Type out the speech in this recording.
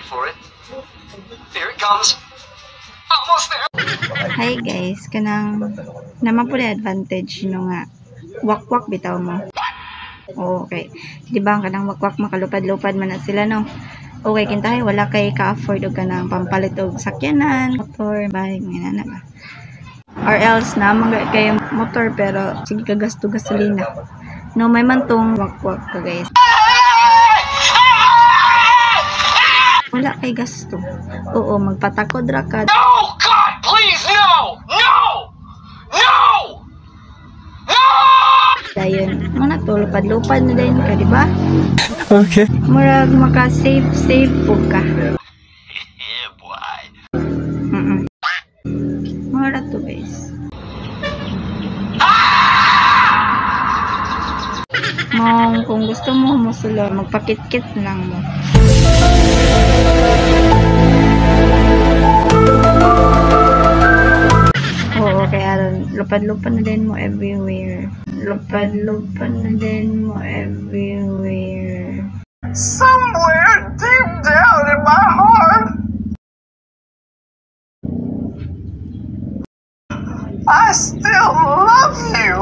Wait for it. There it comes. Almost there. Hi guys, kanang naman po na advantage no nga wakwak bitaw mo. Okay. Di ba kanang wakwak makalupad-lupad man na sila no. Okay, kintahay wala kay ka-afford og kanang pampalit og sakyanan, motor, bahay nga na ba. Or else na mga kay motor pero sige ka gasto gasolina. No, may man tong wakwak ka guys. Wala kay gasto. Oo, magpatakod ra ka. No, God, please, no! No! No! No! Dayon, muna to, lupad-lupad na dayon ka, di ba? Okay. Murag maka-save po ka. Yeah, boy. Mura to guys. Mong, kung gusto mo musula, magpakit-kit lang mo. Oo, kaya lupad-lupad na din mo everywhere. Lupad-lupad na din mo everywhere. Somewhere deep down in my heart, I still love you.